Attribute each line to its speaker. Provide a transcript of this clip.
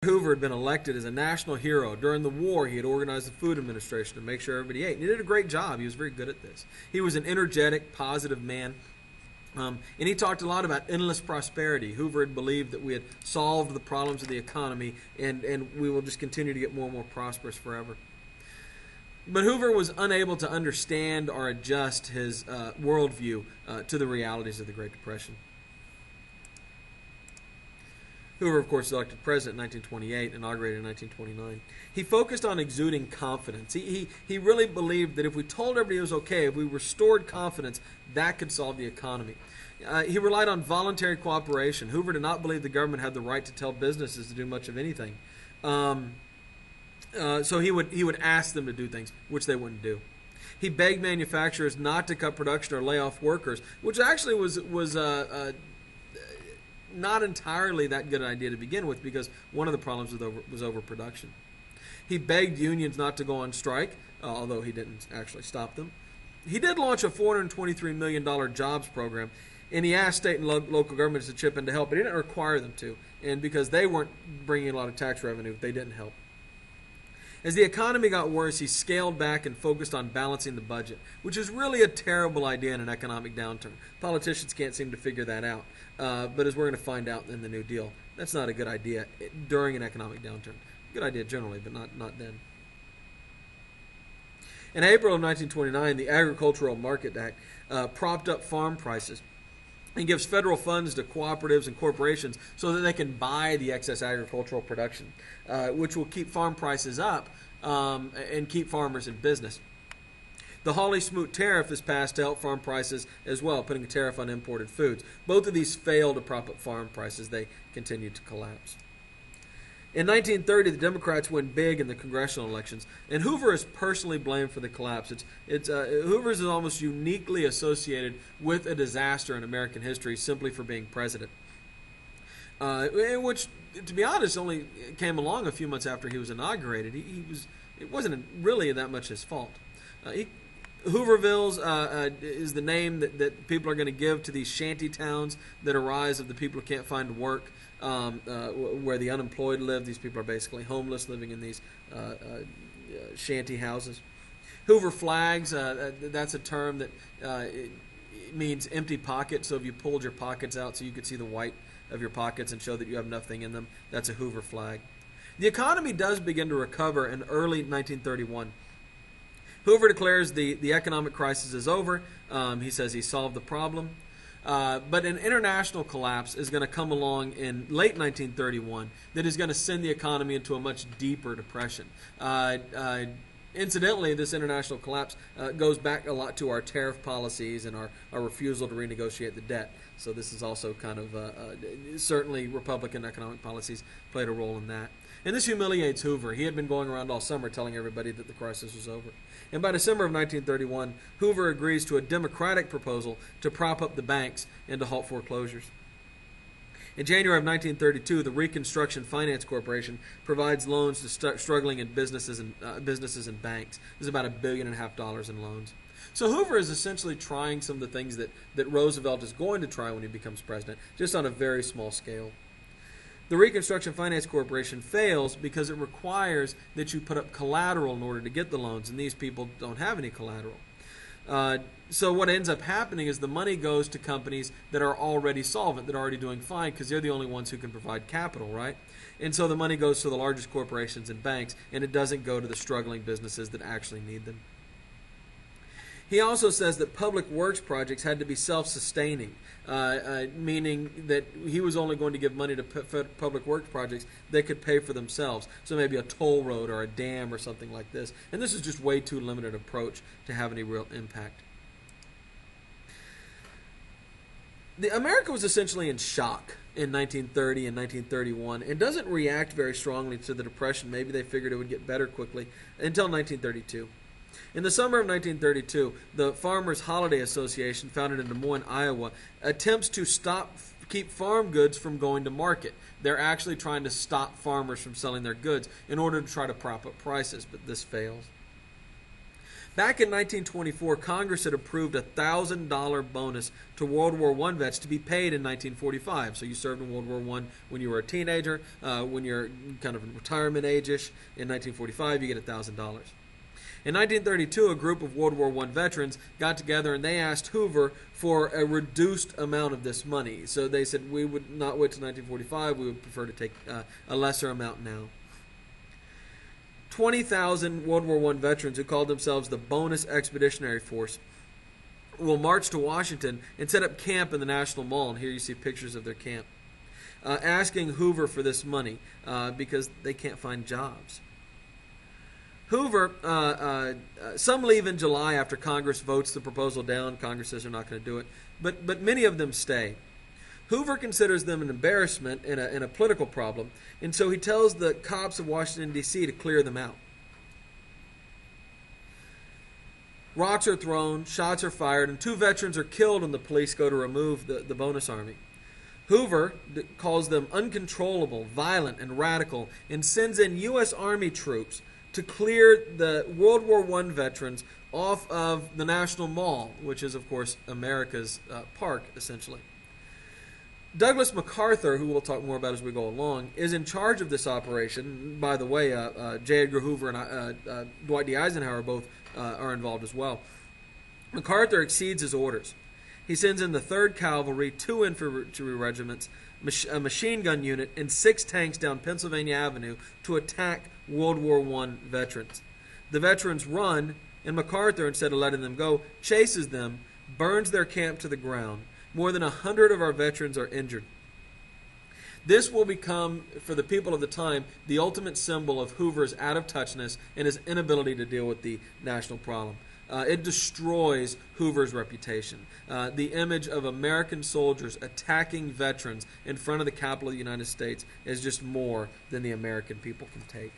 Speaker 1: Hoover had been elected as a national hero. During the war, he had organized the Food Administration to make sure everybody ate. And he did a great job. He was very good at this. He was an energetic, positive man. And he talked a lot about endless prosperity. Hoover had believed that we had solved the problems of the economy and we will just continue to get more and more prosperous forever. But Hoover was unable to understand or adjust his worldview to the realities of the Great Depression. Hoover, of course, was elected president in 1928, inaugurated in 1929. He focused on exuding confidence. He really believed that if we told everybody it was okay, if we restored confidence, that could solve the economy. He relied on voluntary cooperation. Hoover did not believe the government had the right to tell businesses to do much of anything. So he would ask them to do things, which they wouldn't do. He begged manufacturers not to cut production or lay off workers, which actually was not entirely that good an idea to begin with, because one of the problems was overproduction. He begged unions not to go on strike, although he didn't actually stop them. He did launch a $423 million jobs program, and he asked state and local governments to chip in to help, but he didn't require them to, and because they weren't bringing a lot of tax revenue, they didn't help. As the economy got worse, he scaled back and focused on balancing the budget, which is really a terrible idea in an economic downturn. Politicians can't seem to figure that out. But as we're going to find out in the New Deal, that's not a good idea during an economic downturn. Good idea generally, but not then. In April of 1929, the Agricultural Market Act propped up farm prices and gives federal funds to cooperatives and corporations so that they can buy the excess agricultural production, which will keep farm prices up and keep farmers in business. The Hawley-Smoot tariff is passed to help farm prices as well, putting a tariff on imported foods. Both of these failed to prop up farm prices. They continued to collapse. In 1930, the Democrats win big in the congressional elections, and Hoover is personally blamed for the collapse. Hoover's is almost uniquely associated with a disaster in American history simply for being president, which, to be honest, only came along a few months after he was inaugurated. It wasn't really that much his fault. Hoovervilles is the name that people are going to give to these shanty towns that arise of the people who can't find work, where the unemployed live. These people are basically homeless, living in these shanty houses. Hoover flags, that's a term that it means empty pockets. So if you pulled your pockets out so you could see the white of your pockets and show that you have nothing in them, that's a Hoover flag. The economy does begin to recover in early 1931. Hoover declares the economic crisis is over. He says he solved the problem. But an international collapse is going to come along in late 1931 that is going to send the economy into a much deeper depression. Incidentally, this international collapse goes back a lot to our tariff policies and our refusal to renegotiate the debt. So this is also kind of certainly Republican economic policies played a role in that. And this humiliates Hoover. He had been going around all summer telling everybody that the crisis was over. And by December of 1931, Hoover agrees to a Democratic proposal to prop up the banks and to halt foreclosures. In January of 1932, the Reconstruction Finance Corporation provides loans to struggling in businesses and banks. There's about $1.5 billion in loans. So Hoover is essentially trying some of the things that Roosevelt is going to try when he becomes president, just on a very small scale. The Reconstruction Finance Corporation fails because it requires that you put up collateral in order to get the loans, and these people don't have any collateral. So what ends up happening is the money goes to companies that are already solvent, that are already doing fine, because they're the only ones who can provide capital, right? And so the money goes to the largest corporations and banks, and it doesn't go to the struggling businesses that actually need them. He also says that public works projects had to be self-sustaining, meaning that he was only going to give money to public works projects that could pay for themselves. So maybe a toll road or a dam or something like this. And this is just way too limited an approach to have any real impact. America was essentially in shock in 1930 and 1931 and doesn't react very strongly to the Depression. Maybe they figured it would get better quickly until 1932. In the summer of 1932, the Farmers Holiday Association, founded in Des Moines, Iowa, attempts to keep farm goods from going to market. They're actually trying to stop farmers from selling their goods in order to try to prop up prices, but this fails. Back in 1924, Congress had approved a $1,000 bonus to World War I vets to be paid in 1945. So you served in World War I when you were a teenager. When you're kind of retirement age-ish in 1945, you get $1,000. In 1932, a group of World War I veterans got together and they asked Hoover for a reduced amount of this money. So they said, we would not wait till 1945. We would prefer to take a lesser amount now. 20,000 World War I veterans who called themselves the Bonus Expeditionary Force will march to Washington and set up camp in the National Mall. And here you see pictures of their camp, asking Hoover for this money because they can't find jobs. Hoover, some leave in July after Congress votes the proposal down. Congress says they're not going to do it, but many of them stay. Hoover considers them an embarrassment and a political problem, and so he tells the cops of Washington, D.C. to clear them out. Rocks are thrown, shots are fired, and 2 veterans are killed when the police go to remove the bonus army. Hoover calls them uncontrollable, violent, and radical, and sends in U.S. Army troops to clear the World War I veterans off of the National Mall, which is, of course, America's park, essentially. Douglas MacArthur, who we'll talk more about as we go along, is in charge of this operation. By the way, J. Edgar Hoover and Dwight D. Eisenhower both are involved as well. MacArthur exceeds his orders. He sends in the 3rd Cavalry, 2 infantry regiments, a machine gun unit, and 6 tanks down Pennsylvania Avenue to attack World War I veterans. The veterans run, and MacArthur, instead of letting them go, chases them, burns their camp to the ground. More than 100 of our veterans are injured. This will become, for the people of the time, the ultimate symbol of Hoover's out-of-touchness and his inability to deal with the national problem. It destroys Hoover's reputation. The image of American soldiers attacking veterans in front of the Capitol of the United States is just more than the American people can take.